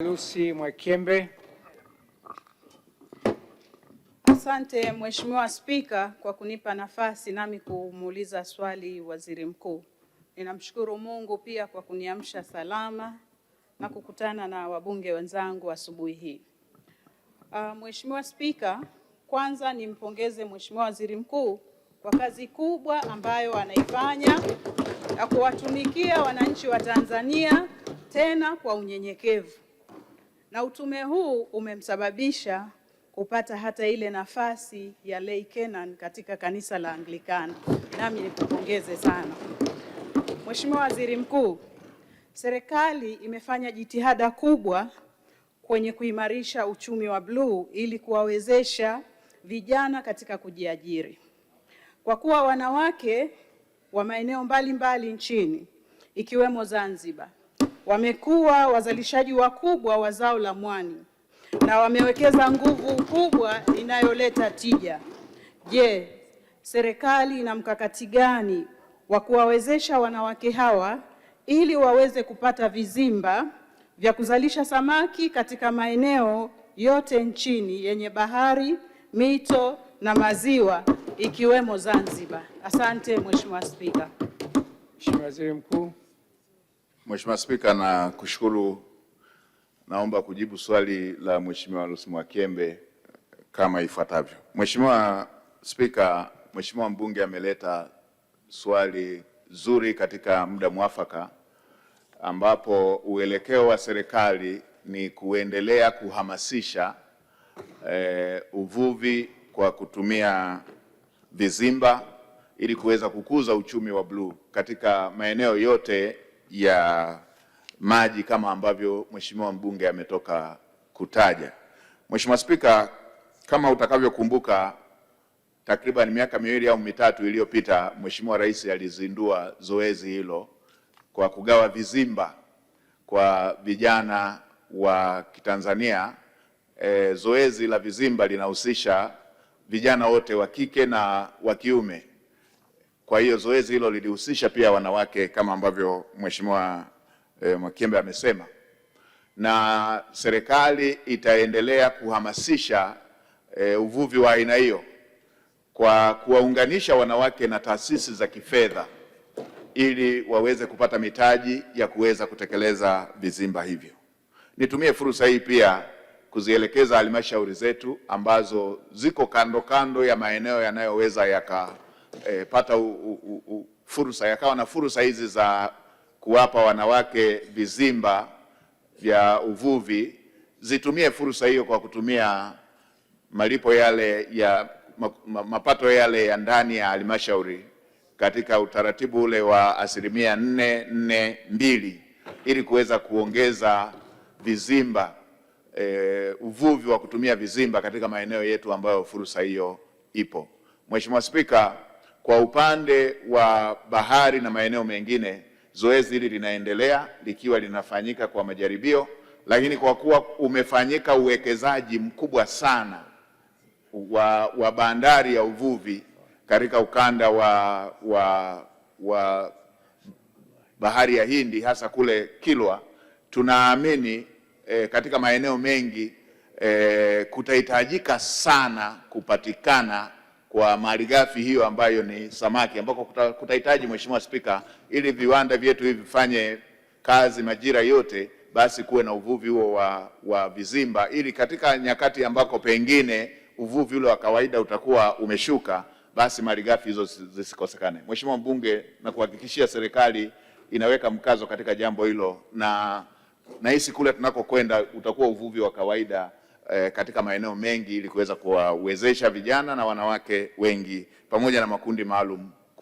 Lucy Mwakyembe. Asante Mheshimiwa Spika kwa kunipa nafasi nami kumuuliza swali Waziri Mkuu. Ninamshukuru Mungu pia kwa kuniamsha salama na kukutana na wabunge wenzangu asubuhi hii. Mheshimiwa Spika, kwanza nimpongeze Mheshimiwa Waziri Mkuu kwa kazi kubwa ambayo anaifanya na kuwatumikia wananchi wa Tanzania tena kwa unyenyekevu. Na utume huu umemsababisha kupata hata ile nafasi ya lay Canon katika kanisa la Anglikana. Nami nikupongeze sana. Mheshimiwa Waziri Mkuu, serikali imefanya jitihada kubwa kwenye kuimarisha uchumi wa bluu ili kuwawezesha vijana katika kujiajiri. Kwa kuwa wanawake wa maeneo mbalimbali nchini ikiwemo Zanzibar wamekuwa wazalishaji wakubwa wa zao la mwani na wamewekeza nguvu kubwa inayoleta tija. Je, serikali ina mkakati gani wa kuwawezesha wanawake hawa ili waweze kupata vizimba vya kuzalisha samaki katika maeneo yote nchini yenye bahari, mito na maziwa ikiwemo Zanzibar? Asante Mheshimiwa Spika. Mheshimiwa Waziri Mkuu. Mheshimiwa Spika, na kushukuru. Naomba kujibu swali la Mheshimiwa Lucy Mwakyembe kama ifuatavyo. Mheshimiwa Spika, Mheshimiwa mbunge ameleta swali zuri katika muda mwafaka, ambapo uelekeo wa serikali ni kuendelea kuhamasisha uvuvi kwa kutumia vizimba ili kuweza kukuza uchumi wa bluu katika maeneo yote ya maji kama ambavyo Mheshimiwa mbunge ametoka kutaja. Mheshimiwa Spika, kama utakavyokumbuka, takriban miaka 2 au mitatu iliyopita Mheshimiwa Rais alizindua zoezi hilo kwa kugawa vizimba kwa vijana wa Kitanzania. Zoezi la vizimba linahusisha vijana wote wa kike na wa kiume. Kwa hiyo zoezi hilo lilihusisha pia wanawake kama ambavyo Mheshimiwa Mwakyembe amesema, na serikali itaendelea kuhamasisha uvuvi wa aina hiyo kwa kuwaunganisha wanawake na taasisi za kifedha ili waweze kupata mitaji ya kuweza kutekeleza vizimba hivyo. Nitumie fursa hii pia kuzielekeza halmashauri zetu ambazo ziko kando kando ya maeneo yanayoweza yakapata fursa, yakawa na fursa hizi za kuwapa wanawake vizimba vya uvuvi, zitumie fursa hiyo kwa kutumia malipo yale ya mapato yale ya ndani ya halmashauri katika utaratibu ule wa 442 ili kuweza kuongeza vizimba, uvuvi wa kutumia vizimba katika maeneo yetu ambayo fursa hiyo ipo. Mheshimiwa Spika, kwa upande wa bahari na maeneo mengine, zoezi hili linaendelea likiwa linafanyika kwa majaribio, lakini kwa kuwa umefanyika uwekezaji mkubwa sana wa bandari ya uvuvi katika ukanda wa bahari ya Hindi, hasa kule Kilwa, tunaamini katika maeneo mengi kutahitajika sana kupatikana kwa malighafi hiyo ambayo ni samaki, ambako kutahitaji, Mheshimiwa Spika, ili viwanda vyetu hivi vifanye kazi majira yote, basi kuwe na uvuvi huo wa vizimba, ili katika nyakati ambako pengine uvuvi ule wa kawaida utakuwa umeshuka, basi malighafi hizo zisikosekane. Mheshimiwa mbunge, na kuhakikishia serikali inaweka mkazo katika jambo hilo, na nahisi kule tunakokwenda utakuwa uvuvi wa kawaida katika maeneo mengi ili kuweza kuwawezesha vijana na wanawake wengi pamoja na makundi maalum